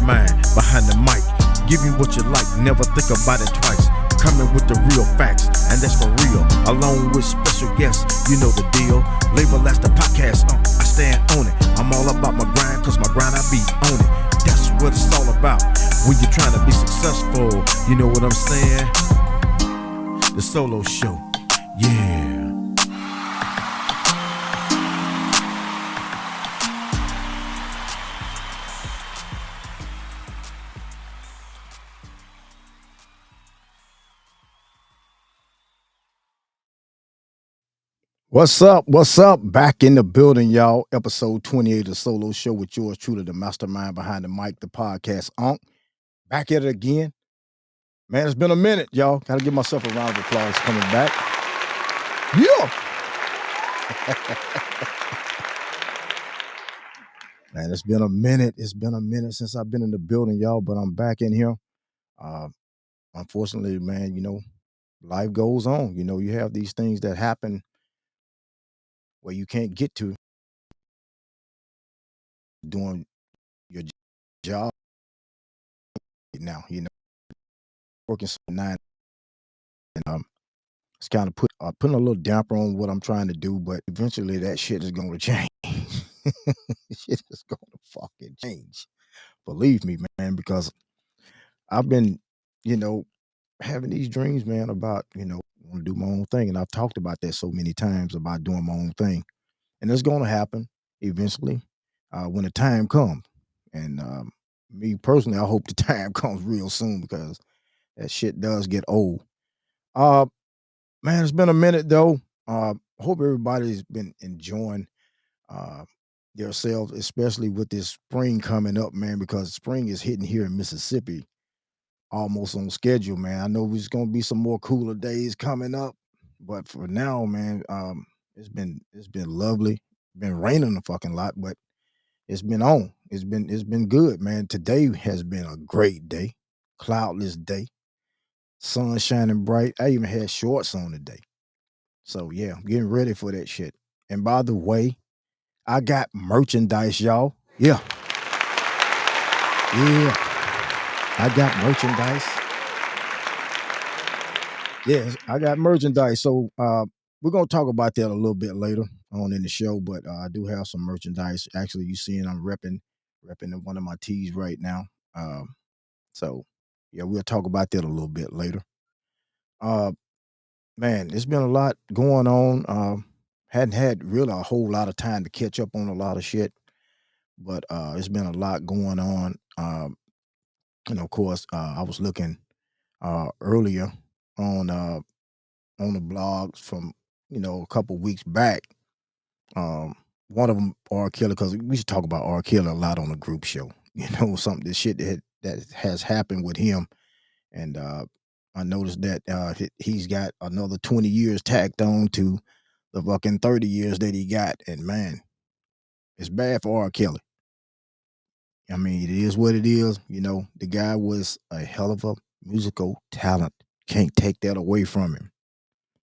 mastermind behind the mic. Give me what you like, never think about it twice. Coming with the real facts, and that's for real. Along with special guests, you know the deal. Label as the podcast, I stand on it. I'm all about my grind, cause my grind I be on it. That's what it's all about. When you're trying to be successful, you know what I'm saying? The solo show, yeah. What's up? What's up? Back in the building, y'all. Episode 28 of the Solo Show with yours truly, the mastermind behind the mic, the podcast, Unc. Back at it again. Man, it's been a minute, y'all. Gotta give myself a round of applause coming back. Yeah. Man, it's been a minute. It's been a minute since I've been in the building, y'all, but I'm back in here. Unfortunately, man, you know, life goes on. You know, you have these things that happen where you can't get to doing your job now, you know, working 9 and it's kind of putting a little damper on what I'm trying to do, but eventually that shit is going to change. Shit is going to fucking change. Believe me, man, because I've been, you know, having these dreams, man, about, you know, want to do my own thing. And I've talked about that so many times about doing my own thing. And it's going to happen eventually when the time comes. And me personally, I hope the time comes real soon because that shit does get old. Man, it's been a minute though. Hope everybody's been enjoying uh, themselves, especially with this spring coming up, man, because spring is hitting here in Mississippi almost on schedule, man. I know there's gonna be some more cooler days coming up, but for now, man, it's been lovely. Been raining a fucking lot, but it's been on. It's been good, man. Today has been a great day, cloudless day, sun shining bright. I even had shorts on today. So yeah, I'm getting ready for that shit. And by the way, I got merchandise, y'all. Yeah. Yeah. I got merchandise. Yes, I got merchandise. So we're gonna talk about that a little bit later on in the show, but I do have some merchandise. Actually, you seeing I'm repping one of my tees right now. So yeah, we'll talk about that a little bit later. Uh Man, it's been a lot going on. Hadn't had really a whole lot of time to catch up on a lot of shit, but it's been a lot going on. And of course, I was looking earlier on on the blogs from a couple weeks back. Um, One of them, R.Kelly, because we should talk about R.Kelly a lot on the group show. You know, something the shit that has happened with him, and I noticed that he's got another 20 years tacked on to the fucking 30 years that he got, and man, it's bad for R.Kelly. I mean, it is what it is. You know, the guy was a hell of a musical talent. Can't take that away from him.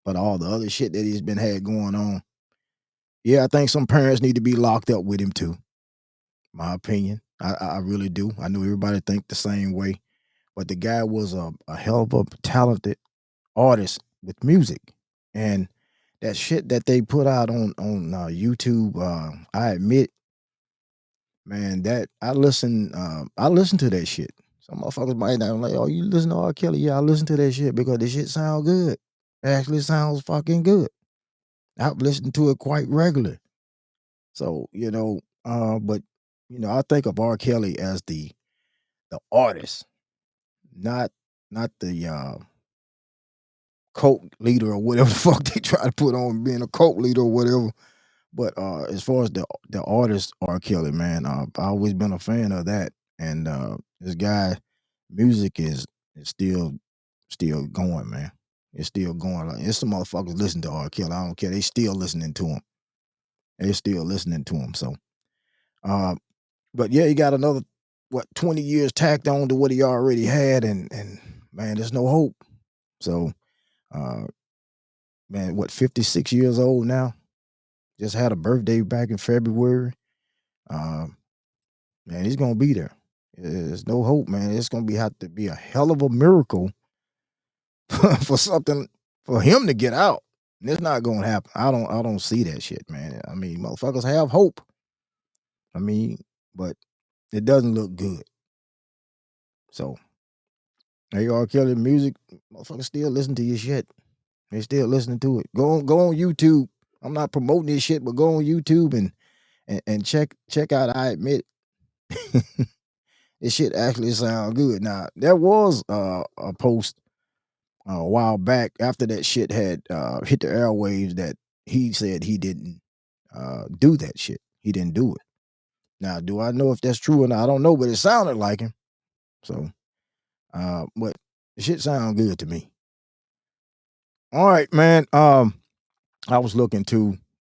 But all the other shit that he's been had going on, yeah, I think some parents need to be locked up with him too. My opinion, I really do. I know everybody think the same way, but the guy was a hell of a talented artist with music, and that shit that they put out on YouTube, I admit, man, that I listen to that shit. Some motherfuckers might not like, oh, you listen to R. Kelly? Yeah, I listen to that shit because the shit sound good. It actually sounds fucking good. I've listened to it quite regularly. So, but I think of R. Kelly as the artist, not not the cult leader or whatever the fuck they try to put on being a cult leader or whatever. But as far as the artist R. Kelly, man, I've always been a fan of that. And this guy, music is still going, man. It's still going. Like it's some motherfuckers listen to R. Kelly. I don't care. They still listening to him. They still listening to him. So, uh, but yeah, he got another 20 years tacked on to what he already had, and man, there's no hope. So, uh, man, 56 years old now? Just had a birthday back in February. Um, Man, he's gonna be there. There's no hope, man. It's gonna have to be a hell of a miracle for something for him to get out. And it's not gonna happen. I don't see that shit, man. I mean, motherfuckers have hope. I mean, but it doesn't look good. So, hey, R.Kelly music, motherfuckers still listen to your shit. They still listening to it. Go on YouTube. I'm not promoting this shit, but go on YouTube and check out I Admit It. This shit actually sound good. Now, there was a post a while back after that shit had hit the airwaves that he said he didn't do that shit. He didn't do it. Now, do I know if that's true or not? I don't know, but it sounded like him. So, but the shit sound good to me. All right, man. I was looking to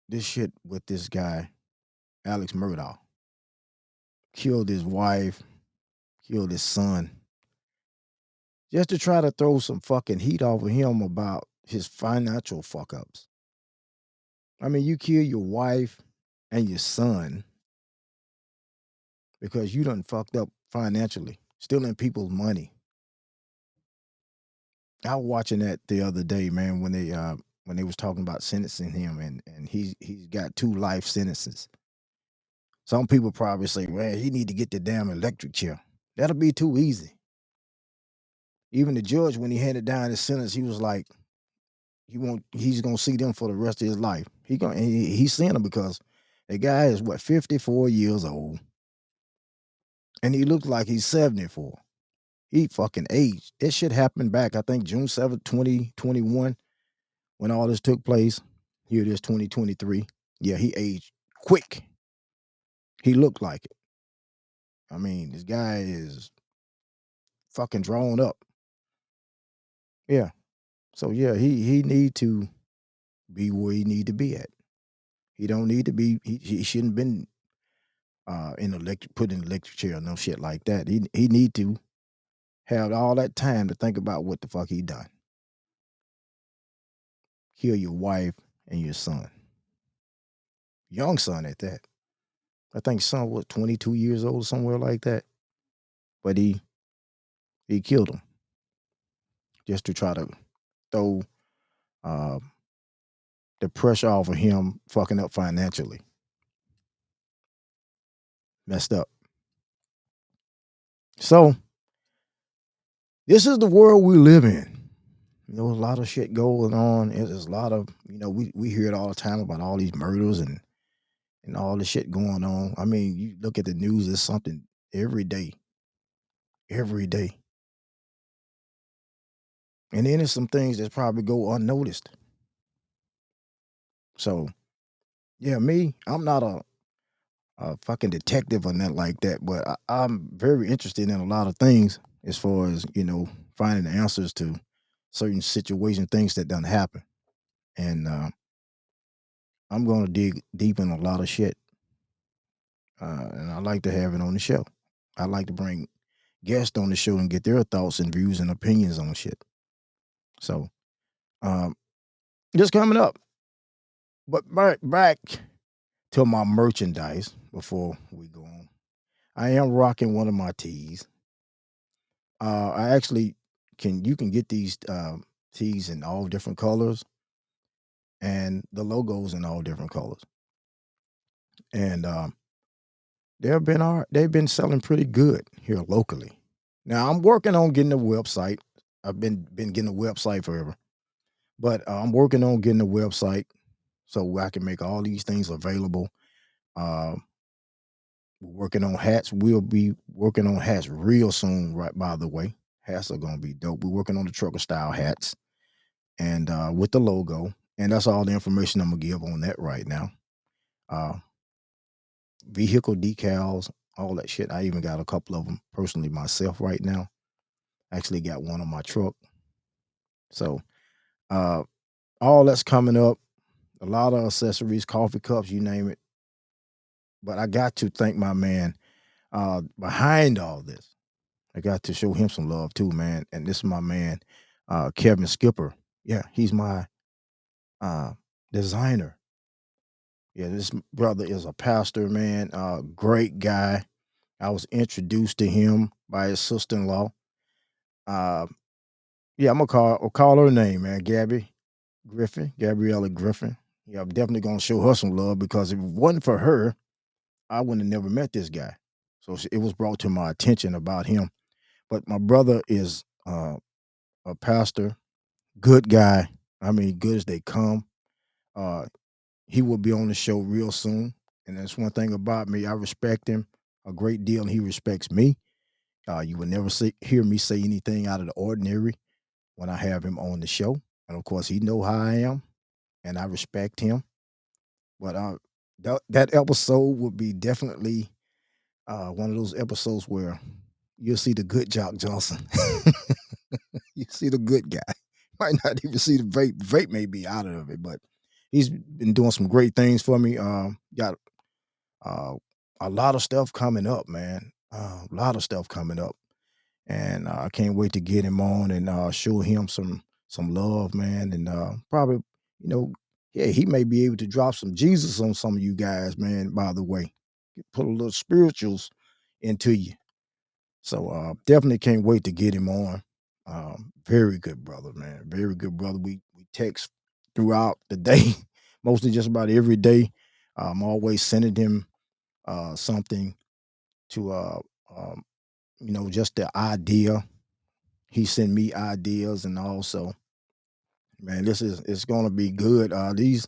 this shit with this guy, Alex Murdaugh. Killed his wife, killed his son, just to try to throw some fucking heat off of him about his financial fuck ups. I mean, you kill your wife and your son because you done fucked up financially, stealing people's money. I was watching that the other day, man, when they was talking about sentencing him, and he's got 2 life sentences. Some people probably say, man, he need to get the damn electric chair. That'll be too easy. Even the judge, when he handed down his sentence, he was like, he's gonna see them for the rest of his life. He's seeing them because the guy is 54 years old, and he looks like he's 74. He fucking aged. This shit happened back, I think, June 7th, 2021, when all this took place. Here it is, 2023. Yeah, he aged quick. He looked like it. I mean, this guy is fucking drawn up. Yeah. So yeah, he need to be where he need to be at. He don't need to be. He shouldn't been put in electric chair or no shit like that. He need to have all that time to think about what the fuck he done. Kill your wife and your son, young son at that. I think son was 22 years old, somewhere like that. But he killed him just to try to throw uh, the pressure off of him fucking up financially. Messed up. So this is the world we live in. You know, a lot of shit going on. There's a lot of, we hear it all the time about all these murders and all the shit going on. I mean, you look at the news, it's something every day. Every day. And then there's some things that probably go unnoticed. So, yeah, I'm not a fucking detective or nothing like that, but I'm very interested in a lot of things as far as, finding the answers to certain situations, things that done happen. And I'm going to dig deep in a lot of shit. And I like to have it on the show. I like to bring guests on the show and get their thoughts and views and opinions on shit. So, um, just coming up. But back to my merchandise before we go on. I am rocking one of my tees. I actually you can get these tees in all different colors and the logos in all different colors. And they've been selling pretty good here locally. Now I'm working on getting a website. I've been getting a website forever, but I'm working on getting a website so I can make all these things available. We're working on hats. We'll be working on hats real soon. Right, by the way, hats are gonna be dope. We're working on the trucker style hats and with the logo, and that's all the information I'm gonna give on that right now. Uh, Vehicle decals, all that shit. I even got a couple of them personally myself right now. Actually got one on my truck. So uh, all that's coming up. A lot of accessories, coffee cups, you name it. But I got to thank my man behind all this. I got to show him some love too, man. And this is my man, Kevin Skipper. Yeah, he's my designer. Yeah, this brother is a pastor, man. Great guy. I was introduced to him by his sister-in-law. Uh, yeah, I'll call her name, man, Gabriella Griffin. Yeah, I'm definitely gonna show her some love because if it wasn't for her, I wouldn't have never met this guy. So it was brought to my attention about him. But my brother is a pastor, good guy. I mean, good as they come. Uh, he will be on the show real soon. And that's one thing about me. I respect him a great deal, and he respects me. You will never hear me say anything out of the ordinary when I have him on the show. And of course, he know how I am, and I respect him. But that episode would be definitely one of those episodes where you'll see the good Jock Johnson. You see the good guy. Might not even see the vape. Vape may be out of it, but he's been doing some great things for me. Got uh, a lot of stuff coming up, man. A lot of stuff coming up, and I can't wait to get him on and show him some love, man. And probably, you know, yeah, he may be able to drop some Jesus on some of you guys, man. By the way, put a little spirituals into you. So definitely can't wait to get him on. Very good brother, man. Very good brother. We text throughout the day, mostly just about every day. I'm always sending him something to um, just the idea. He sent me ideas, and also, man, this is it's gonna be good. These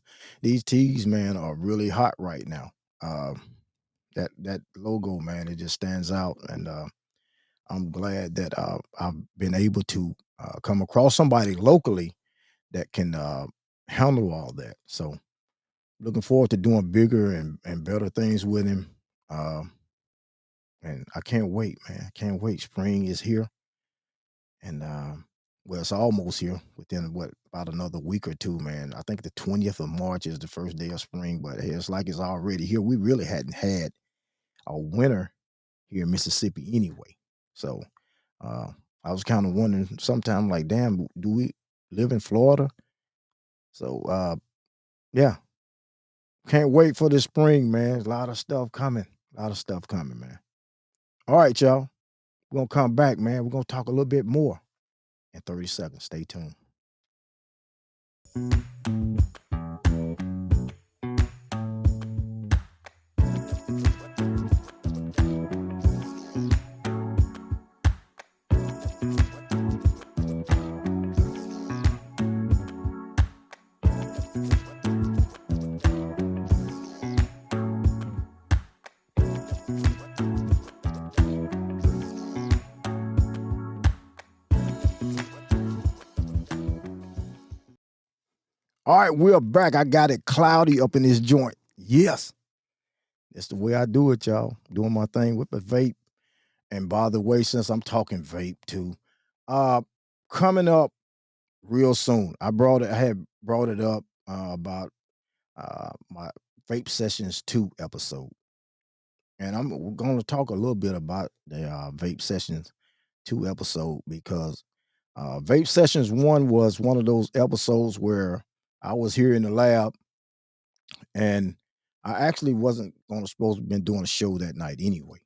teas, man, are really hot right now. Uh, that logo, man, it just stands out, and I'm glad that I've been able to come across somebody locally that can handle all that. So looking forward to doing bigger and better things with him. Um, and I can't wait, man. I can't wait. Spring is here, and well, it's almost here. Within what about another week or two, man. I think the 20th of March is the first day of spring, but hey, it's like it's already here. We really hadn't had a winter here in Mississippi anyway. So uh, I was kind of wondering sometime, like, damn, do we live in Florida? So yeah, can't wait for the spring, man. A lot of stuff coming. A lot of stuff coming, man. All right, y'all. We're gonna come back, man. We're gonna talk a little bit more in 30 seconds. Stay tuned. All right, we're back. I got it cloudy up in this joint. Yes. That's the way I do it, y'all. Doing my thing with the vape. And by the way, since I'm talking vape too, uh, coming up real soon. I had brought it up about my Vape Sessions 2 episode. And we're gonna talk a little bit about the Vape Sessions 2 episode because Vape Sessions 1 was one of those episodes where I was here in the lab and I actually wasn't gonna supposed to been doing a show that night anyway.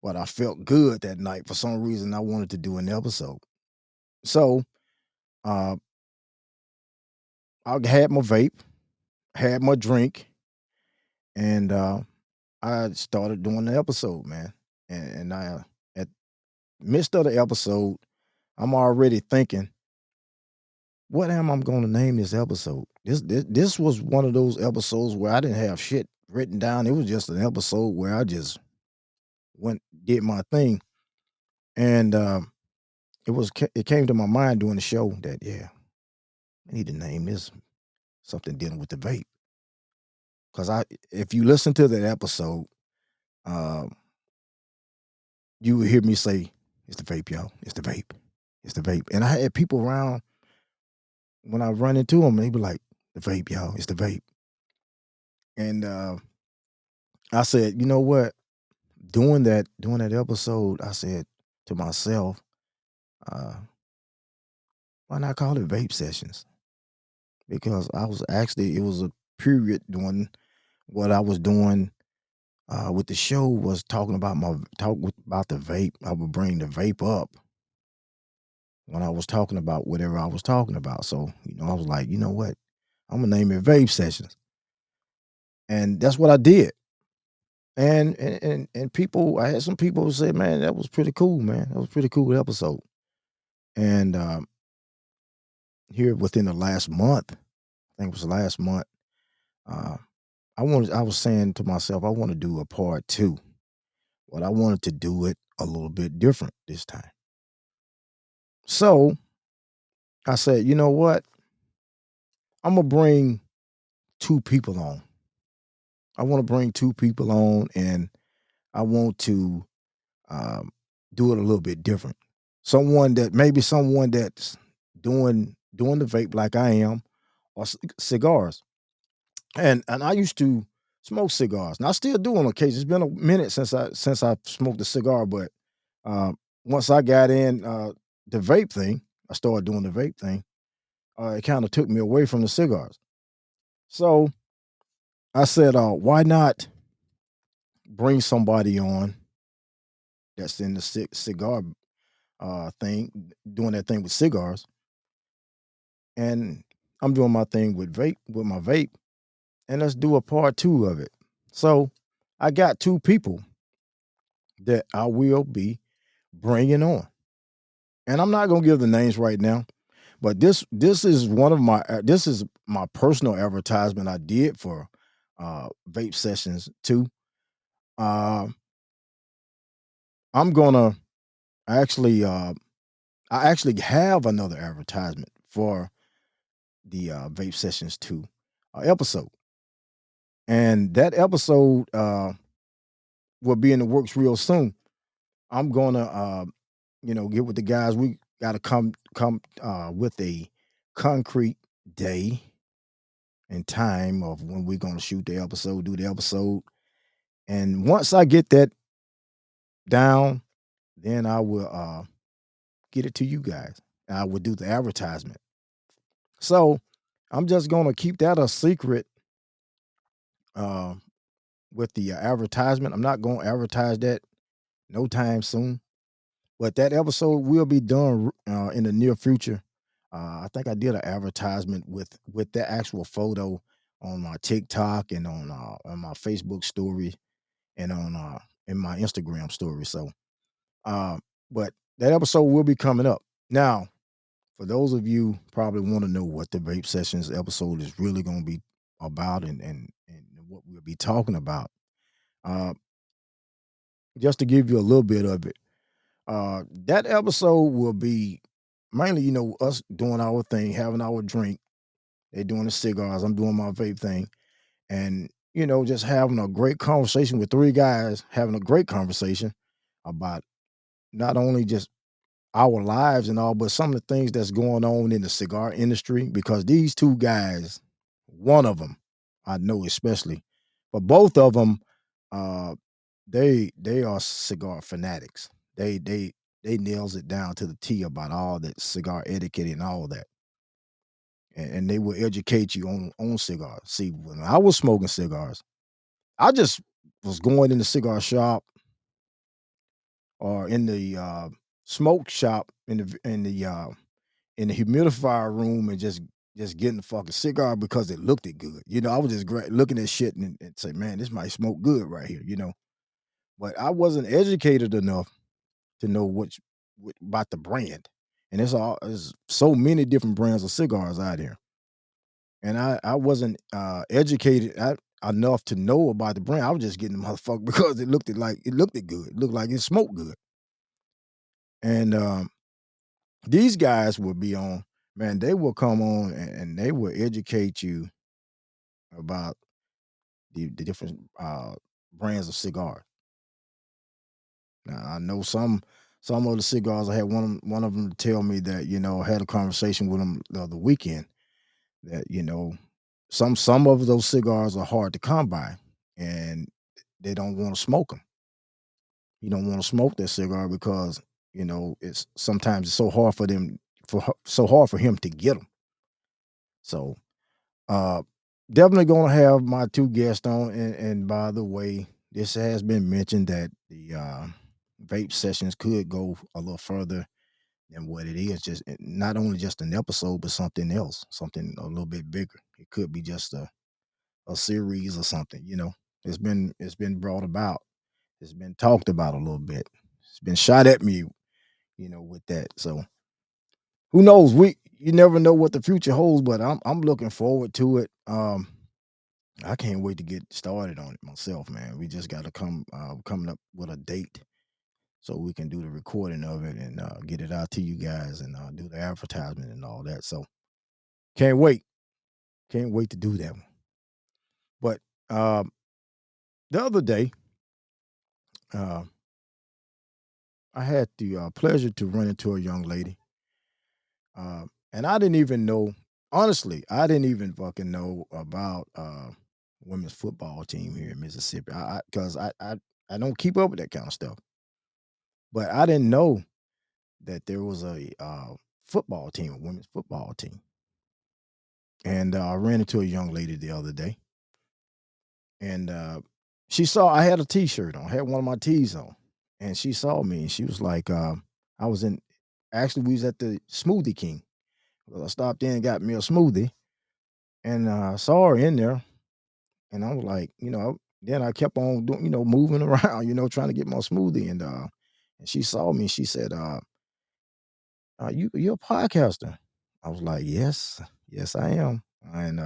But I felt good that night. For some reason, I wanted to do an episode. So uh, I had my vape, had my drink, and I started doing the episode, man. And I, at midst of the episode, I'm already thinking, what am I going to name this episode? This was one of those episodes where I didn't have shit written down. It was just an episode where I just went did my thing, and it came to my mind during the show that yeah, I need to name this something dealing with the vape. Because if you listen to that episode, um, you would hear me say, "It's the vape, y'all. It's the vape. It's the vape." And I had people around when I run into them, and they be like, "The vape, y'all. It's the vape." And I said, you know what? Doing that episode, I said to myself, uh, why not call it Vape Sessions? Because it was a period doing what I was doing with the show was talking about about the vape. I would bring the vape up when I was talking about whatever I was talking about. So, I was like, you know what? I'm gonna name it Vape Sessions. And that's what I did. And people, I had some people who said, man, that was pretty cool, man. That was a pretty cool episode. And here within the last month, I think it was last month, uh, I was saying to myself, I want to do a part two. But I wanted to do it a little bit different this time. So I said, you know what? I'm gonna bring two people on. I want to bring two people on, and I want to um, do it a little bit different. Someone that's doing the vape like I am, or cigars. And I used to smoke cigars, and I still do on occasion. It's been a minute since I smoked a cigar, but uh, once I got in the vape thing, I started doing the vape thing. It kind of took me away from the cigars. So I said, why not bring somebody on that's in the cigar thing, doing that thing with cigars, and I'm doing my thing with my vape, and let's do a part two of it. So I got two people that I will be bringing on, and I'm not gonna give the names right now, but this is one of my this is my personal advertisement I did for Vape Sessions too. Uh, I'm gonna actually I actually have another advertisement for the Vape Sessions 2 episode. And that episode will be in the works real soon. I'm gonna get with the guys. We gotta come with a concrete day and time of when we're gonna shoot the episode, do the episode. And once I get that down, then I will get it to you guys. I will do the advertisement. So I'm just gonna keep that a secret uh, with the advertisement. I'm not gonna advertise that no time soon, but that episode will be done in the near future. I think I did an advertisement with that actual photo on my TikTok and on my Facebook story and on in my Instagram story. So, uh, but that episode will be coming up now. For those of you probably want to know what the Vape Sessions episode is really going to be about and what we'll be talking about, uh, just to give you a little bit of it, that episode will be mainly, us doing our thing, having our drink. They're doing the cigars. I'm doing my vape thing. And, just having a great conversation with three guys, having a great conversation about not only just our lives and all, but some of the things that's going on in the cigar industry. Because these two guys, one of them, I know especially, but both of them, uh, they are cigar fanatics. They nails it down to the T about all that cigar etiquette and all that, and they will educate you on cigars. See, when I was smoking cigars, I just was going in the cigar shop or in the smoke shop in the humidifier room and just getting the fucking cigar because it looked it good. I was just looking at shit and say, man, this might smoke good right here. But I wasn't educated enough to know about the brand. And there's so many different brands of cigars out there. And I wasn't educated enough to know about the brand. I was just getting the motherfucker because it looked it good. It looked like it smoked good. And these guys will be on, man, they will come on and they will educate you about the different brands of cigars. Now I know some of the cigars. I had one of them tell me that I had a conversation with them the other weekend that some of those cigars are hard to come by, and they don't want to smoke them. You don't want to smoke that cigar because it's sometimes it's so hard for them so hard for him to get them. So uh definitely gonna have my two guests on, and by the way, this has been mentioned that the vape sessions could go a little further than what it is. Just not only just an episode, but something else, something a little bit bigger. It could be just a series or something. It's been brought about. It's been talked about a little bit. It's been shot at me, with that. So who knows? You never know what the future holds, but I'm looking forward to it. I can't wait to get started on it myself, man. We just got to coming up with a date so we can do the recording of it and get it out to you guys and do the advertisement and all that. So can't wait, can't wait to do that one. But um, the other day, uh, I had the pleasure to run into a young lady, and I didn't even know. Honestly, I didn't even fucking know about women's football team here in Mississippi. I don't keep up with that kind of stuff. But I didn't know that there was a football team, a women's football team. And I ran into a young lady the other day, and she saw I had a T-shirt on, I had one of my tees on, and she saw me, and she was like, I was in. Actually, we was at the Smoothie King. Well, I stopped in and got me a smoothie, and I saw her in there, and I was like, then I kept on doing, moving around, trying to get my smoothie, and she saw me. She said, you're a podcaster. I was like, yes, yes, I am. And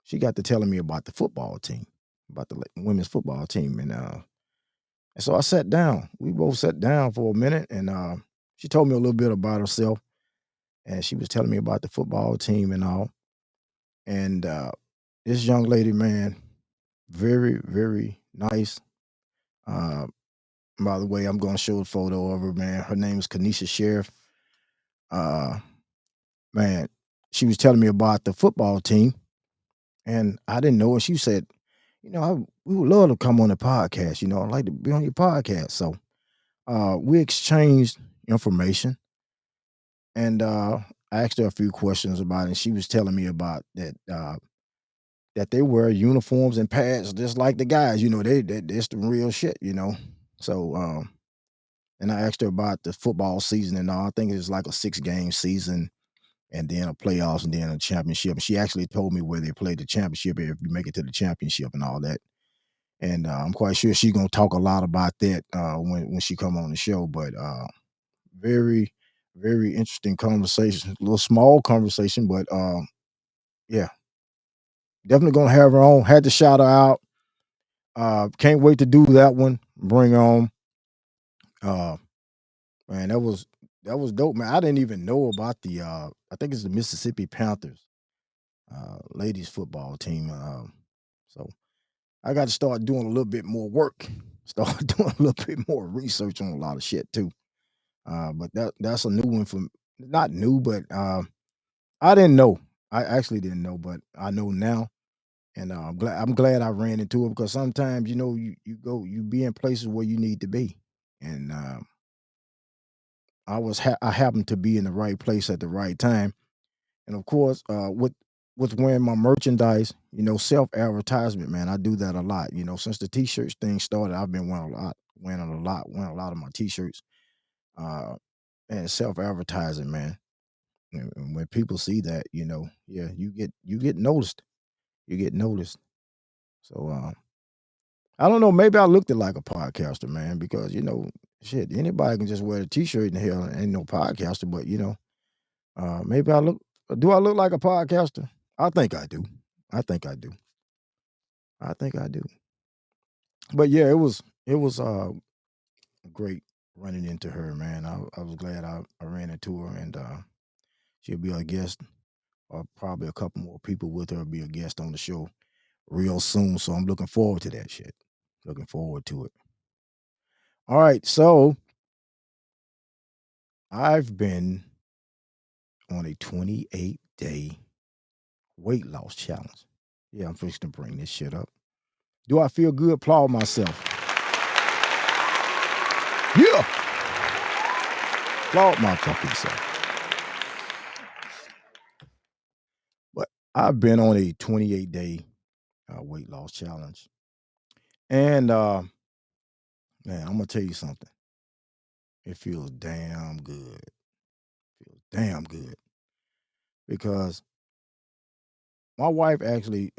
she got to telling me about the football team, about the women's football team. And so I sat down. We both sat down for a minute, and she told me a little bit about herself. And she was telling me about the football team and all. And this young lady, man, very, very nice. Uh, by the way, I'm going to show a photo of her, man. Her name is Kanisha Sheriff. Uh, man, she was telling me about the football team, and I didn't know. And she said, we would love to come on the podcast. I'd like to be on your podcast. So we exchanged information, and I asked her a few questions about it. And she was telling me about that they wear uniforms and pads just like the guys. That's the real shit. So and I asked her about the football season and all. I think it's like a 6-game season and then a playoffs and then a championship. And she actually told me where they played the championship if you make it to the championship and all that. And I'm quite sure she's gonna talk a lot about that when she come on the show. But very, very interesting conversation. A little small conversation, but yeah, definitely gonna have her on. Had to shout her out. Can't wait to do that one. Bring on. Uh, man, that was dope, man. I didn't even know about the I think it's the Mississippi Panthers ladies football team. So I got to start doing a little bit more work. Start doing a little bit more research on a lot of shit too. But that's a new one from not new, but I didn't know. I actually didn't know, but I know now. And I'm glad I ran into it because sometimes you be in places where you need to be, and I happened to be in the right place at the right time. And of course, with wearing my merchandise, self advertisement, man, I do that a lot. Since the t-shirts thing started, I've been wearing a lot of my t-shirts, uh, and self advertising, man. And when people see that, yeah, you get noticed. You get noticed. So I don't know. Maybe I looked it like a podcaster, man, because shit, anybody can just wear a t-shirt and hell ain't no podcaster. But maybe I look. Do I look like a podcaster? I think I do. I think I do. I think I do. But yeah, it was great running into her, man. I was glad I ran into her, and she'll be a guest, or probably a couple more people with her will be a guest on the show real soon. So I'm looking forward to that shit. Looking forward to it. All right, so I've been on a 28-day weight loss challenge. Yeah, I'm fixing to bring this shit up. Do I feel good? Applaud myself. Yeah. Applaud my fucking self. But I've been on a 28-day weight loss challenge. And man, I'm gonna tell you something. It feels damn good. Feels damn good because my wife actually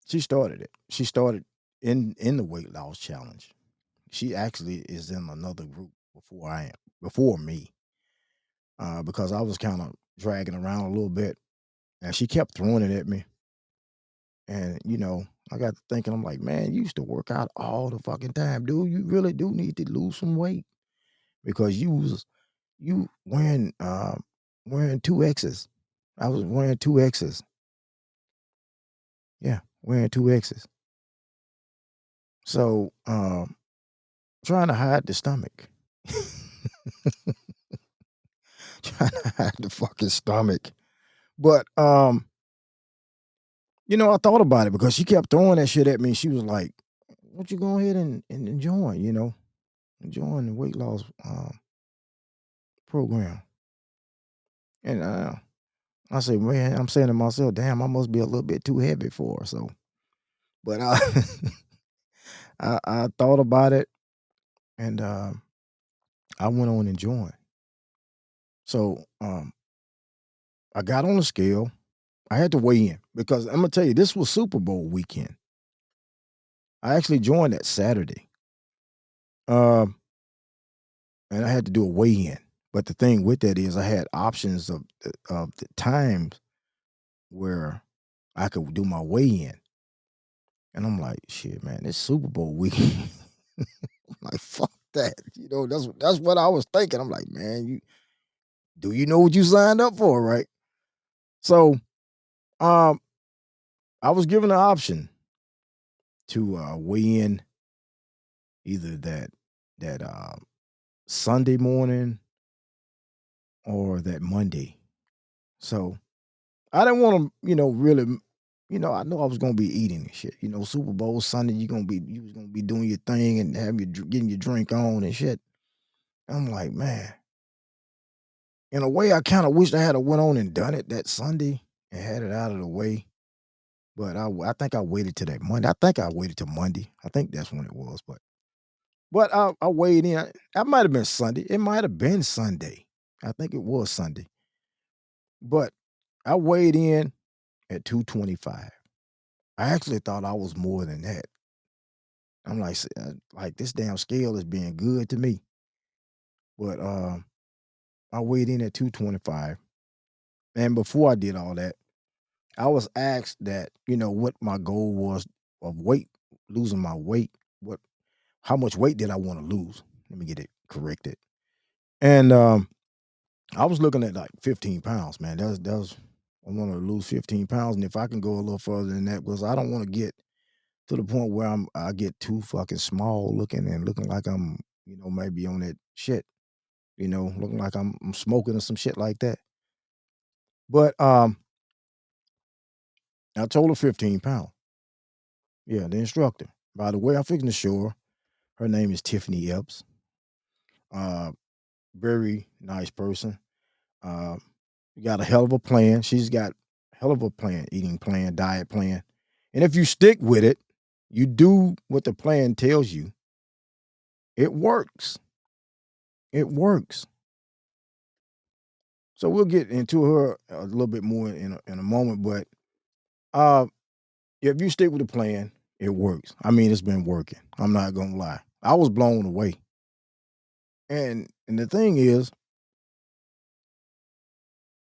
she started it. She started in the weight loss challenge. She actually is in another group before I am, before me, because I was kind of dragging around a little bit, and she kept throwing it at me. And I got to thinking, I'm like, man, you used to work out all the fucking time, dude. You really do need to lose some weight because you wearing two X's. I was wearing two X's. Yeah, wearing two X's. So trying to hide the stomach. Trying to hide the fucking stomach. But I thought about it because she kept throwing that shit at me. She was like, "Why don't you go ahead and join, join the weight loss program?" And I said, "Man," I'm saying to myself, "Damn, I must be a little bit too heavy for her." So, but I I thought about it, and I went on and joined. So I got on the scale. I had to weigh in because I'm gonna tell you, this was Super Bowl weekend. I actually joined that Saturday. Um, and I had to do a weigh-in. But the thing with that is I had options of the times where I could do my weigh-in. And I'm like, shit, man, this Super Bowl weekend. I'm like, fuck that. That's what I was thinking. I'm like, man, you know what you signed up for, right? So um I was given an option to weigh in either that Sunday morning or that Monday. So I didn't want to, really, I know I was gonna be eating and shit. Super Bowl Sunday, you was gonna be doing your thing and getting your drink on and shit. I'm like, man, in a way, I kind of wished I had a went on and done it that Sunday and had it out of the way. But I think I waited till that Monday. I think I waited till Monday. I think that's when it was. But I weighed in. That might have been Sunday. It might have been Sunday. I think it was Sunday. But I weighed in at 225. I actually thought I was more than that. I'm like this damn scale is being good to me. But I weighed in at 225. And before I did all that, I was asked that, what my goal was of weight, losing my weight. How much weight did I want to lose? Let me get it corrected. And I was looking at like 15 pounds, man. That was I want to lose 15 pounds. And if I can go a little further than that, because I don't want to get to the point where I get too fucking small looking and looking like I'm, maybe on that shit, looking like I'm smoking or some shit like that. But I told her 15 pounds. Yeah, the instructor. By the way, I'm fixing to show her. Her name is Tiffany Epps. Uh, very nice person. Uh, got a hell of a plan. She's got a hell of a plan, eating plan, diet plan. And if you stick with it, you do what the plan tells you, it works. It works. So we'll get into her a little bit more in a moment. But uh, if you stick with the plan, it works. I mean, it's been working. I'm not gonna lie. I was blown away. And the thing is,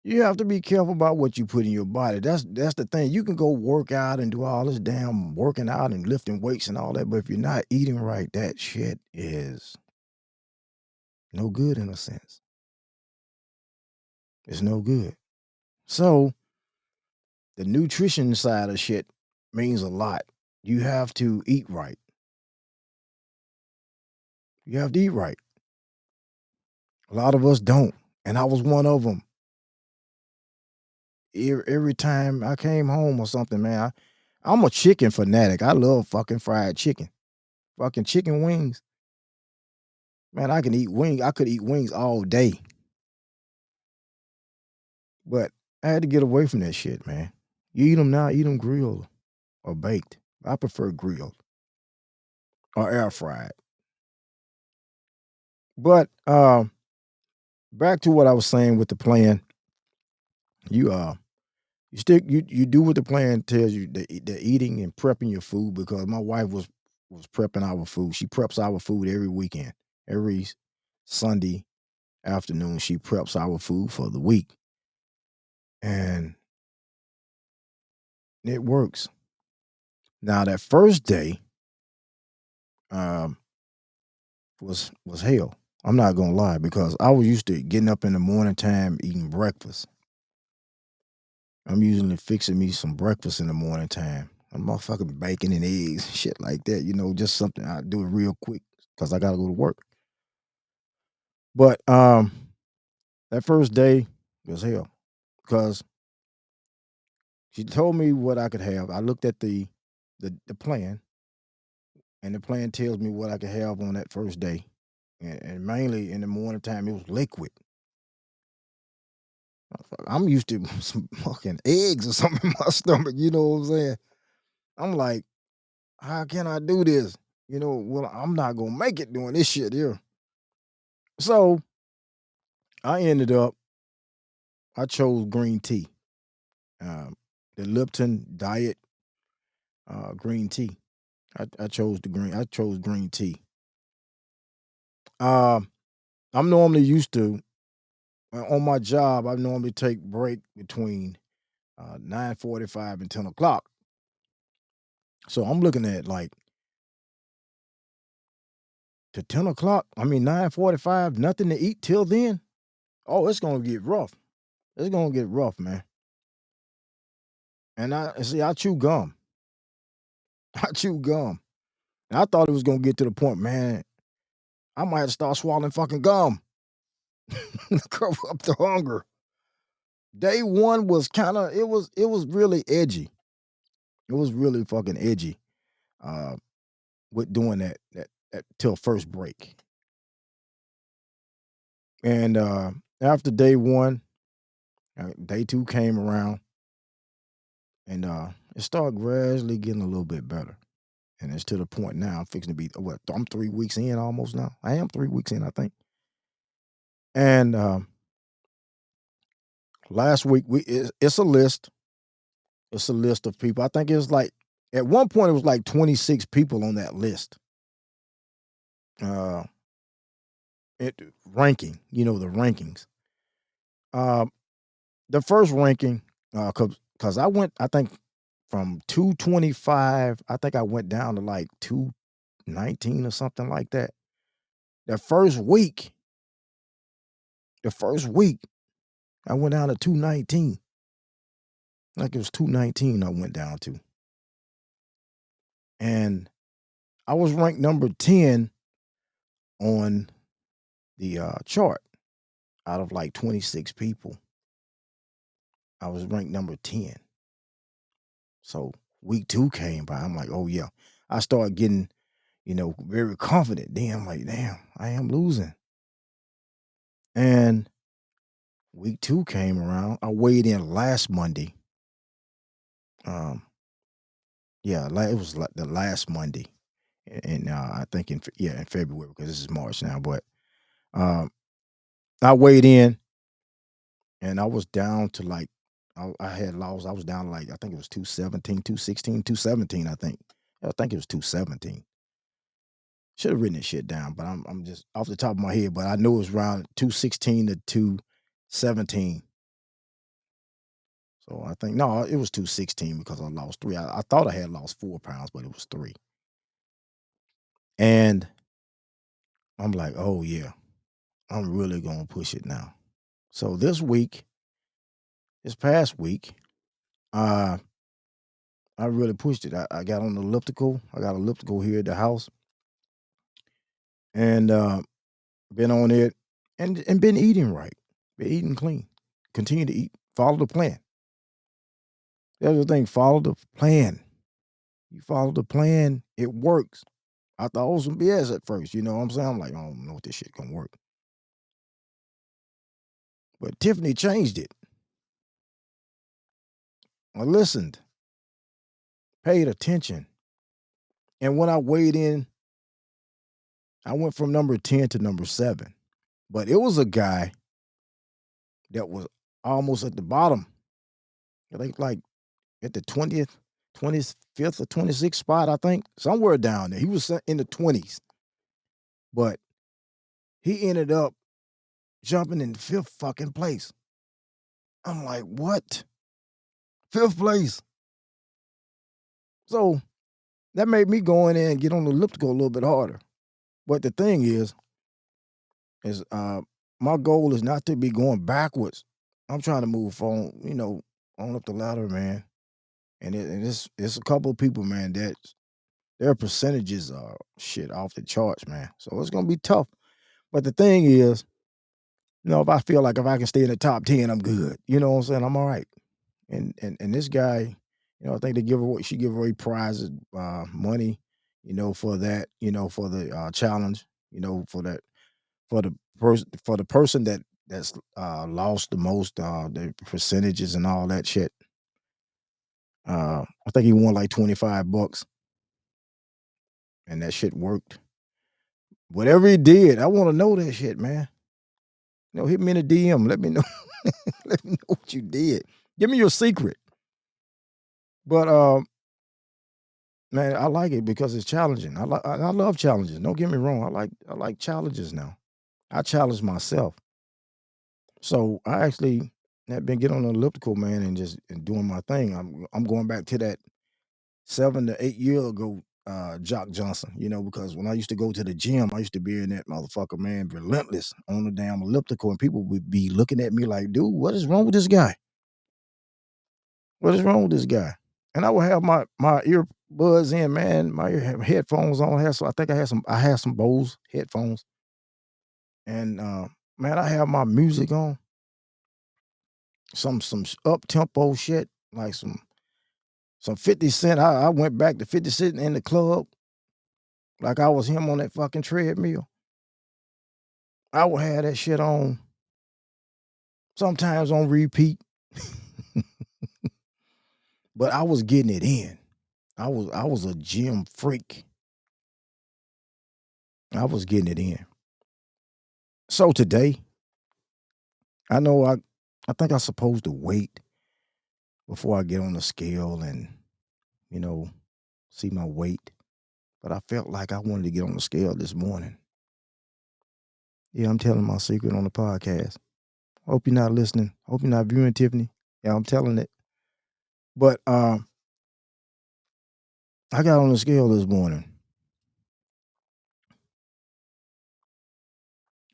you have to be careful about what you put in your body. That's the thing. You can go work out and do all this damn working out and lifting weights and all that, but if you're not eating right, that shit is no good in a sense. It's no good. So the nutrition side of shit means a lot. You have to eat right. You have to eat right. A lot of us don't, and I was one of them. Every time I came home or something, man, I'm a chicken fanatic. I love fucking fried chicken, fucking chicken wings. Man, I can eat wings. I could eat wings all day, but I had to get away from that shit, man. You eat them now, eat them grilled or baked. I prefer grilled. or air fried. But back to what I was saying with the plan, you you do what the plan tells you. The eating and prepping your food, because my wife was prepping our food. She preps our food every weekend, every Sunday afternoon. She preps our food for the week, and it works. Now that first day, um, was hell. I'm not gonna lie, because I was used to getting up in the morning time eating breakfast. I'm usually fixing me some breakfast in the morning time. A motherfucking bacon and eggs, shit like that. Just something I do it real quick because I gotta go to work. But that first day was hell because she told me what I could have. I looked at the plan, and the plan tells me what I could have on that first day, and mainly in the morning time it was liquid. I'm used to some fucking eggs or something in my stomach. You know what I'm saying? I'm like, how can I do this? Well, I'm not gonna make it doing this shit here. So I ended up, I chose green tea, um, the Lipton Diet green tea. I chose green tea. Um, I'm normally used to on my job. I normally take break between 9:45 and 10 o'clock. So I'm looking at like to 10 o'clock. I mean 9:45, nothing to eat till then. Oh, it's gonna get rough. It's gonna get rough, man. And see, I chew gum. I chew gum. And I thought it was gonna get to the point, man. I might have to start swallowing fucking gum to cover up the hunger. Day one was kind of it was really edgy. It was really fucking edgy. Uh, with doing that till first break. And after day one, day two came around, and it started gradually getting a little bit better. And it's to the point now I'm fixing to be what I'm 3 weeks in almost now. I am 3 weeks in, I think. And last week it's a list. It's a list of people. I think it was like at one point it was like 26 people on that list. Uh, it ranking, the rankings. Um, the first ranking, because I went, I think from 225, I think I went down to like 219 or something like that. The first week, the first week, I went down to 219. Like it was 219 I went down to. And I was ranked number 10 on the chart out of like 26 people. I was ranked number 10. So week two came by. I'm like, oh yeah. I started getting, very confident. Then I'm like, damn, I am losing. And week two came around. I weighed in last Monday. Um, yeah, it was like the last Monday, and I think in February, because this is March now. But um, I weighed in, and I was down to like I had lost. I was down to like I think it was 217, 216, 217. I think it was 217. Should have written this shit down, but I'm just off the top of my head. But I know it was around 216 to 217. So I think no, it was 216 because I lost three. I thought I had lost 4 pounds, but it was three. And I'm like, oh yeah, I'm really gonna push it now. So this past week, uh, I really pushed it. I got on the elliptical. I got elliptical here at the house, and been on it, and been eating right, been eating clean. Continue to eat. Follow the plan. That's the thing. Follow the plan. You follow the plan, it works. I thought it was some BS at first. You know what I'm saying? I'm like, I don't know if this shit gonna work. But Tiffany changed it. I listened, paid attention, and when I weighed in I went from number 10 to number 7. But it was a guy that was almost at the bottom. I think like at the 20th, 25th or 26th spot, I think. Somewhere down there. He was in the 20s. But he ended up jumping in 5th fucking place. I'm like, what? 5th place. So that made me go in there and get on the elliptical a little bit harder. But the thing is my goal is not to be going backwards. I'm trying to move on up the ladder, man. And it's a couple of people, man, that their percentages are shit off the charts, man. So it's gonna be tough. But the thing is, if I feel like if I can stay in the top 10, I'm good. You know what I'm saying? I'm all right. And this guy, I think she give away prizes, money, for that, for the challenge, for the person that's lost the most, the percentages and all that shit. I think he won like $25, and that shit worked. Whatever he did, I want to know that shit, man. Hit me in a DM. Let me know. Let me know what you did. Give me your secret. But man, I like it because it's challenging. I love challenges. Don't get me wrong. I like challenges now. I challenge myself. So I actually have been getting on the elliptical, man, and doing my thing. I'm going back to that 7 to 8 year ago, Jock Johnson, because when I used to go to the gym, I used to be in that motherfucker, man, relentless on the damn elliptical, and people would be looking at me like, dude, what is wrong with this guy? What is wrong with this guy? And I would have my earbuds in, man, my headphones on. So I think I had some Bose headphones, and man, I have my music on, some up tempo shit, like some 50 Cent. I went back to 50 Cent in the club, like I was him on that fucking treadmill. I would have that shit on, sometimes on repeat, but I was getting it in. I was a gym freak. I was getting it in. So today, I know I think I'm supposed to wait before I get on the scale and, you know, see my weight. But I felt like I wanted to get on the scale this morning. Yeah, I'm telling my secret on the podcast. Hope you're not listening. Hope you're not viewing, Tiffany. Yeah, I'm telling it. But I got on the scale this morning,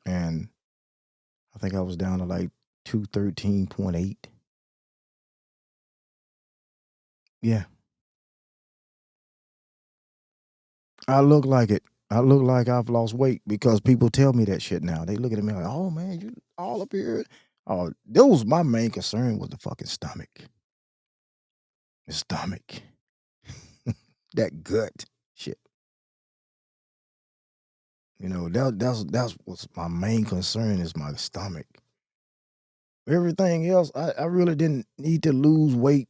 and I think I was down to like 213.8. Yeah, I look like it. I look like I've lost weight because people tell me that shit now. They look at me like, oh man, you all up here. Oh, that was my main concern was the fucking stomach. The stomach. That gut shit. That's what's my main concern is my stomach. Everything else, I really didn't need to lose weight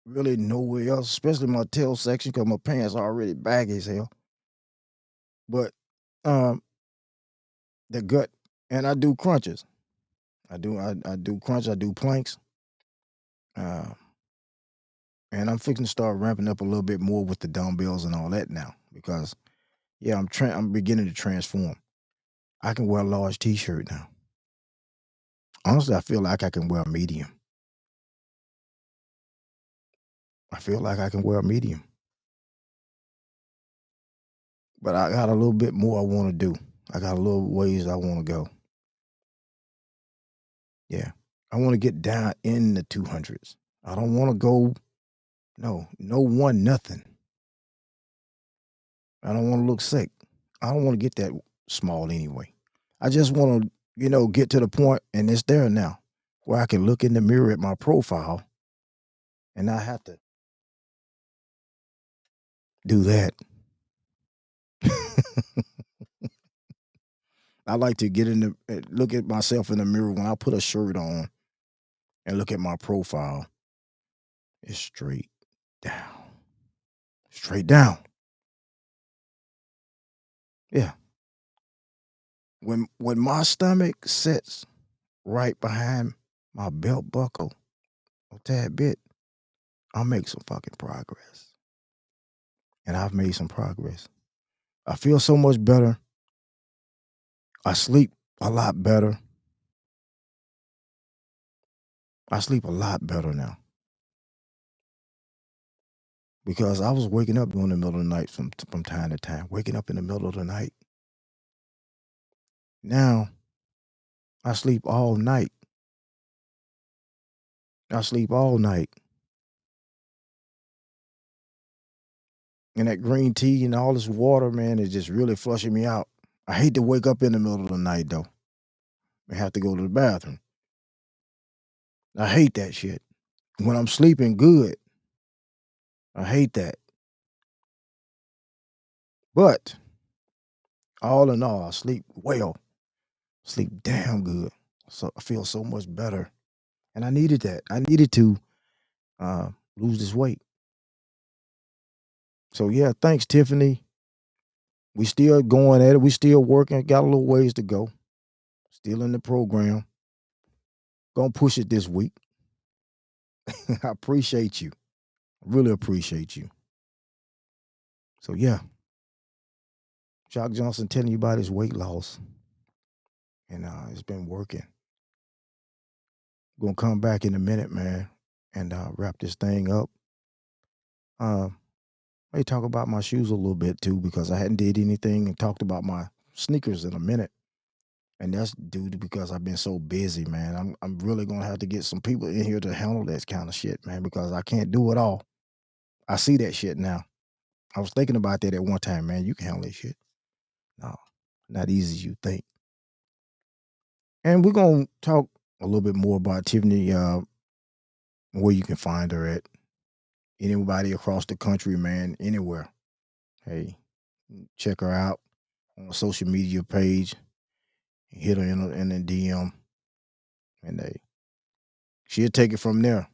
really nowhere else, especially my tail section because my pants are already baggy as hell. But um the gut, and I do crunches. I do crunch, I do planks. Uh and I'm fixing to start ramping up a little bit more with the dumbbells and all that now because yeah, I'm beginning to transform. I can wear a large t-shirt now. Honestly, I feel like I can wear a medium. I feel like I can wear a medium. But I got a little bit more I want to do. I got a little ways I want to go. Yeah. I want to get down in the 200s. I don't want to go, no one, nothing. I don't want to look sick. I don't want to get that small anyway. I just want to, get to the point, and it's there now, where I can look in the mirror at my profile and not have to do that. I like to get in look at myself in the mirror when I put a shirt on and look at my profile. It's straight down. Straight down. Yeah. when my stomach sits right behind my belt buckle a tad bit, I'll make some fucking progress. And I've made some progress. I feel so much better. I sleep a lot better. I sleep a lot better now. Because I was waking up during the middle of the night from time to time, waking up in the middle of the night. Now, I sleep all night. I sleep all night. And that green tea and all this water, man, is just really flushing me out. I hate to wake up in the middle of the night, though. I have to go to the bathroom. I hate that shit. When I'm sleeping good, I hate that. But all in all, I sleep well. Sleep damn good. So I feel so much better. And I needed that. I needed to lose this weight. So yeah, thanks, Tiffany. We still going at it. We still working. Got a little ways to go. Still in the program. Gonna push it this week. I appreciate you. I really appreciate you. So yeah. Jock Johnson telling you about his weight loss. And it's been working. Gonna come back in a minute, man, and wrap this thing up. May talk about my shoes a little bit too, because I hadn't did anything and talked about my sneakers in a minute. And that's due to because I've been so busy, man. I'm really gonna have to get some people in here to handle that kind of shit, man, because I can't do it all. I see that shit now. I was thinking about that at one time, man. You can handle that shit. No, not easy as you think. And we're gonna talk a little bit more about Tiffany, where you can find her at. Anybody across the country, man, anywhere. Hey, check her out on a social media page. Hit her in a DM, and she'll take it from there.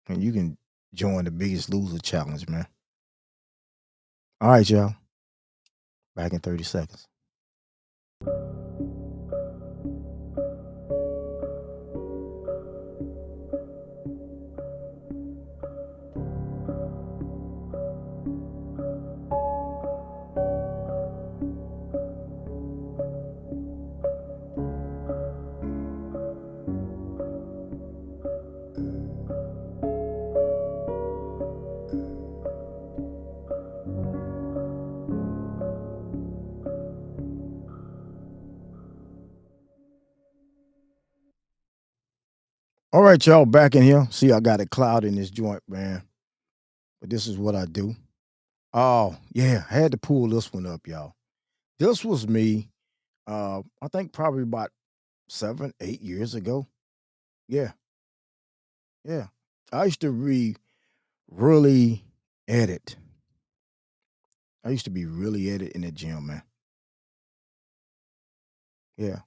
And you can join the Biggest Loser Challenge, man. All right, y'all. Back in 30 seconds. All right, y'all, back in here. See, I got a cloud in this joint, man. But this is what I do. Oh, yeah, I had to pull this one up, y'all. This was me, I think probably about 7, 8 years ago. Yeah, yeah. I used to really at it. I used to be really at it in the gym, man. Yeah.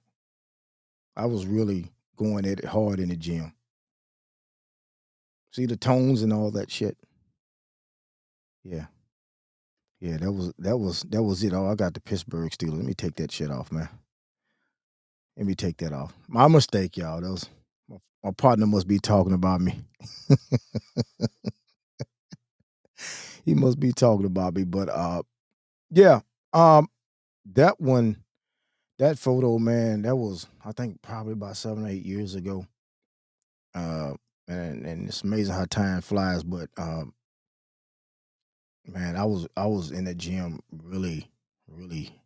I was really going at it hard in the gym. See the tones and all that shit? Yeah. Yeah, that was it. Oh, I got the Pittsburgh Steelers. Let me take that shit off, man. Let me take that off. My mistake, y'all. That was my partner must be talking about me. He must be talking about me. But yeah. That one, that photo, man, that was I think probably about 7 or 8 years ago. Uh and it's amazing how time flies, but man, I was in the gym really, really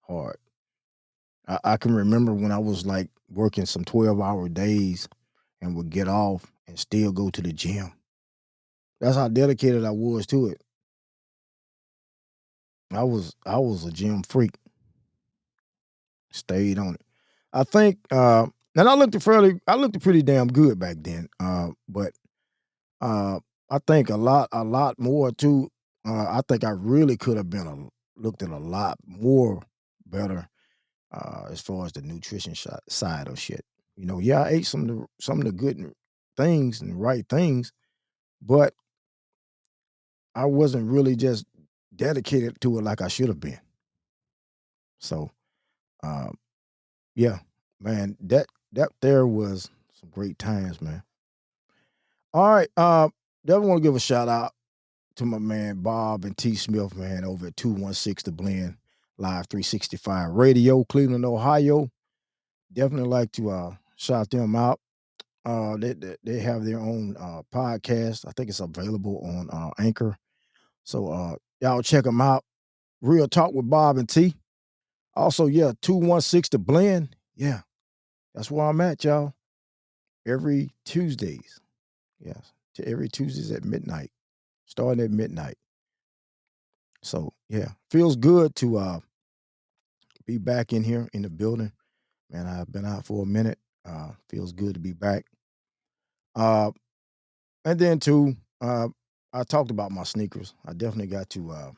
hard. I can remember when I was like working some 12-hour days and would get off and still go to the gym. That's how dedicated I was to it. I was a gym freak. Stayed on it. I think and I looked pretty damn good back then. But I think a lot more too. I think I really could have been looked at a lot more better as far as the nutrition side of shit. Yeah, I ate some of the good things and right things, but I wasn't really just dedicated to it like I should have been. So Um, yeah, man, that there was some great times, man. All right, definitely want to give a shout out to my man Bob and T Smith, man, over at 216 The Blend Live 365 Radio, Cleveland, Ohio. Definitely like to shout them out. They have their own podcast. I think it's available on Anchor. So y'all check them out. Real Talk with Bob and T. Also, yeah, 216 The Blend. Yeah, that's where I'm at, y'all. Every Tuesdays. Yes. Every Tuesdays at midnight. Starting at midnight. So yeah. Feels good to be back in here in the building. Man, I've been out for a minute. Feels good to be back. And then too, I talked about my sneakers. I definitely got to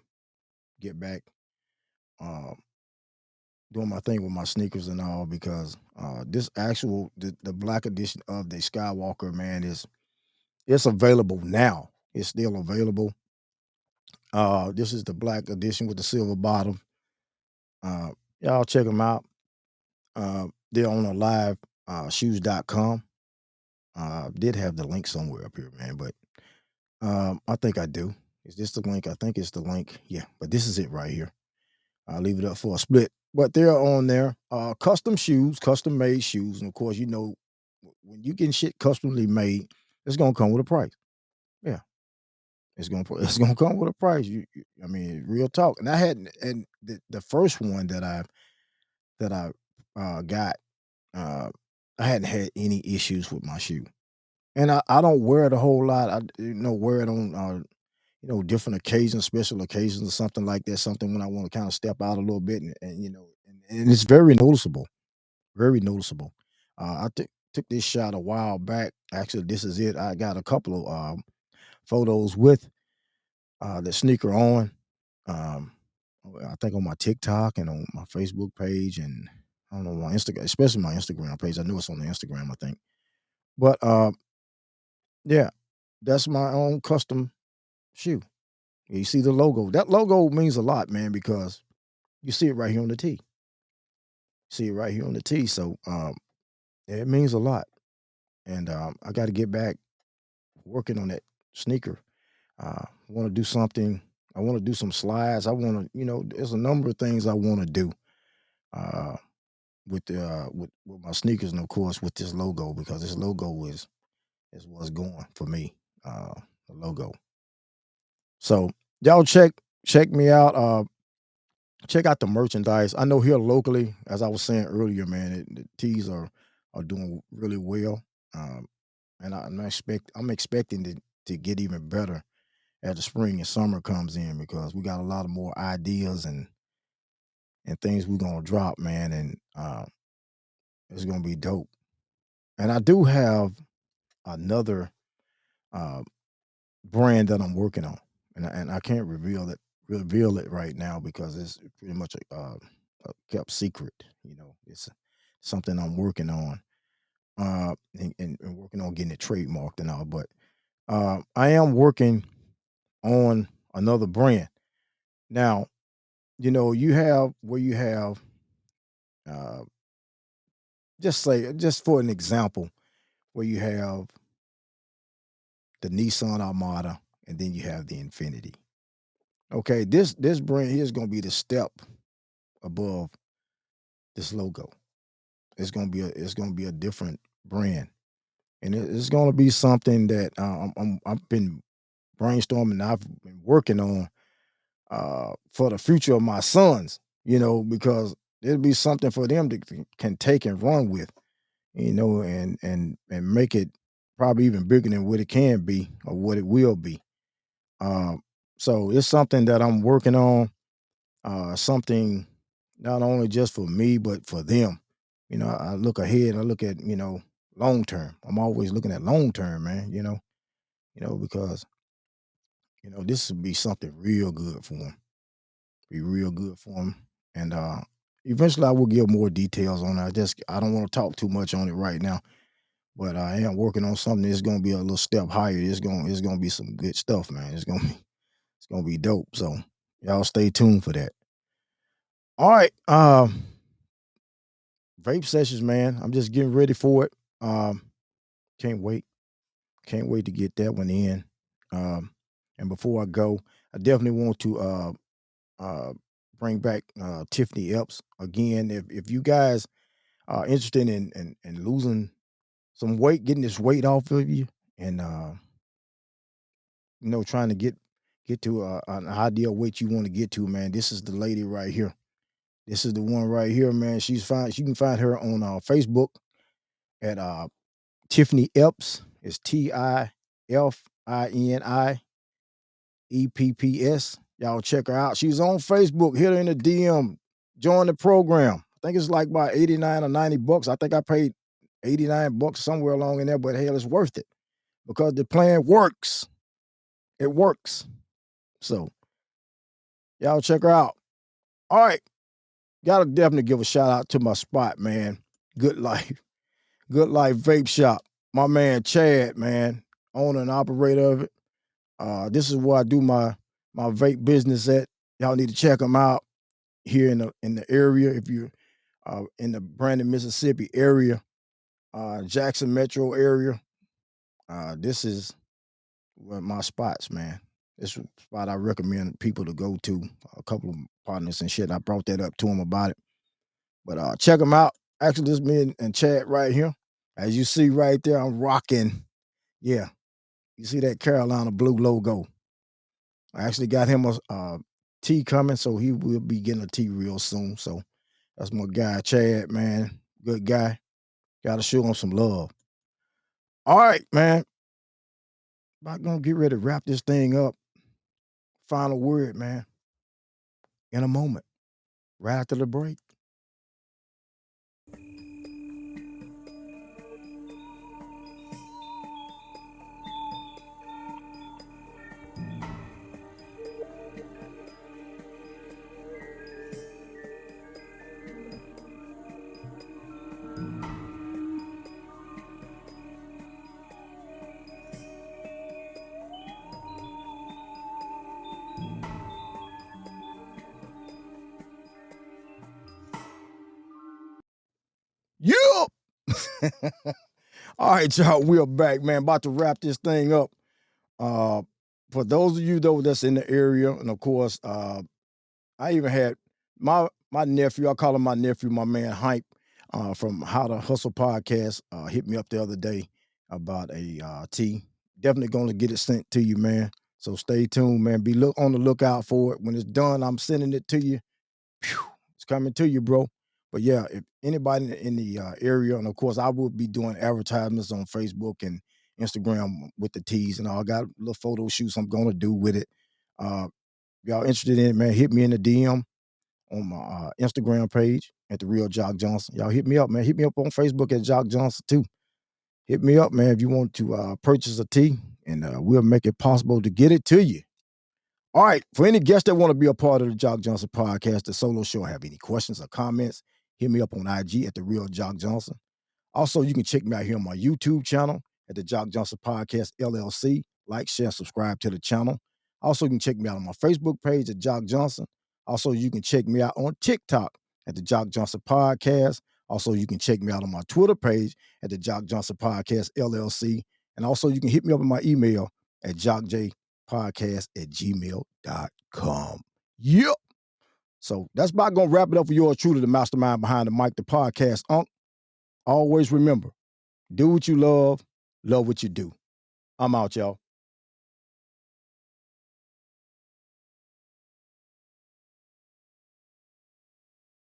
get back uh, doing my thing with my sneakers and all because this actual the black edition of the Skywalker, man, it's available now. It's still available. This is the black edition with the silver bottom. Uh, y'all check them out. They're on a live shoes.com. Did have the link somewhere up here, man, but I think I do. Is this the link? I think it's the link. Yeah, but this is it right here. I'll leave it up for a split. But they're on there. Custom shoes, custom made shoes. And of course, when you getting shit customly made, it's gonna come with a price. Yeah. It's gonna come with a price. I mean, real talk. And I hadn't and the first one that I got, uh, I hadn't had any issues with my shoe. And I don't wear it a whole lot. I wear it on different occasions, special occasions or something like that, something when I want to kind of step out a little bit and it's very noticeable. Very noticeable. I took this shot a while back. Actually, this is it. I got a couple of photos with the sneaker on. Um, I think on my TikTok and on my Facebook page and I don't know my Instagram, especially my Instagram page. I know it's on the Instagram, I think. But yeah, that's my own custom shoe. You see the logo. That logo means a lot, man, because you see it right here on the tee. See it right here on the tee. So it means a lot. And I got to get back working on that sneaker. I want to do something. I want to do some slides. I want to, there's a number of things I want to do uh, with my sneakers, and of course with this logo because this logo is what's going for me. The logo. So y'all check me out. Check out the merchandise. I know here locally, as I was saying earlier, man, the tees are doing really well, um, and I'm expecting to get even better as the spring and summer comes in because we got a lot of more ideas and things we're gonna drop, man, and it's gonna be dope. And I do have another uh, brand that I'm working on, and I can't reveal it right now because it's pretty much a kept secret. It's something I'm working on, and working on getting it trademarked and all. But I am working on another brand now. You have where you have uh, just for an example, where you have the Nissan Armada and then you have the Infinity. Okay, this brand here is going to be the step above this logo. It's going to be a different brand, and it's going to be something that I've been brainstorming. I've been working on for the future of my sons. Because it'll be something for them to can take and run with. And make it probably even bigger than what it can be or what it will be. Um, so it's something that I'm working on. Something not only just for me but for them. I look ahead. I look at long term. I'm always looking at long term, man. Because this would be something real good for them. Be real good for them. And eventually, I will give more details on it. I don't want to talk too much on it right now. But I am working on something that's gonna be a little step higher. It's gonna be some good stuff, man. It's gonna be dope. So y'all stay tuned for that. All right. Vape Sessions, man. I'm just getting ready for it. Can't wait. Can't wait to get that one in. And before I go, I definitely want to uh, bring back Tiffany Epps again. If you guys are interested in losing some weight, getting this weight off of you, and trying to get to an ideal weight you want to get to, man, this is the lady right here. This is the one right here, man. She's fine. You can find her on Facebook at Tiffany Epps. It's TIFINIEPPS. Y'all check her out. She's on Facebook. Hit her in the DM. Join the program. I think it's like about 89 or 90 bucks. I think I paid 89 bucks somewhere along in there, but hell, it's worth it because the plan works. It works. So y'all check her out. All right. Gotta definitely give a shout out to my spot, man. Good Life. Good Life Vape Shop. My man Chad, man, owner and operator of it. This is where I do my vape business at. Y'all need to check them out here in the area. If you're in the Brandon, Mississippi area, Jackson Metro area, this is one of my spots, man. This is a spot I recommend people to go to. A couple of partners and shit. I brought that up to them about it. But check them out. Actually, this me and Chad right here. As you see right there, I'm rocking. Yeah. You see that Carolina blue logo. I actually got him a tea coming, so he will be getting a tea real soon. So that's my guy, Chad, man. Good guy. Got to show him some love. All right, man. I'm going to get ready to wrap this thing up. Final word, man. In a moment. Right after the break. Yup. All right, y'all. We are back, man. About to wrap this thing up. For those of you though that's in the area, and of course, I even had my nephew. I call him my nephew, my man Hype, from How to Hustle podcast. Hit me up the other day about a tea. Definitely going to get it sent to you, man. So stay tuned, man. Be on the lookout for it. When it's done, I'm sending it to you. Phew, it's coming to you, bro. But yeah, if anybody in the area, and of course, I will be doing advertisements on Facebook and Instagram with the teas and all. I got little photo shoots I'm going to do with it. Y'all interested in it, man, hit me in the DM on my Instagram page at the Real Jock Johnson. Y'all hit me up, man. Hit me up on Facebook at Jock Johnson too. Hit me up, man, if you want to purchase a tea, and we'll make it possible to get it to you. All right, for any guests that want to be a part of the Jock Johnson podcast, the solo show, have any questions or comments, hit me up on IG at the Real Jock Johnson. Also, you can check me out here on my YouTube channel at the Jock Johnson Podcast LLC. Like, share, subscribe to the channel. Also, you can check me out on my Facebook page at Jock Johnson. Also, you can check me out on TikTok at the Jock Johnson Podcast. Also, you can check me out on my Twitter page at the Jock Johnson Podcast LLC. And also, you can hit me up on my email at jockjpodcast@gmail.com. Yep. So that's about going to wrap it up for yours truly, the mastermind behind the mic, the podcast. Always remember, do what you love what you do. I'm out, y'all.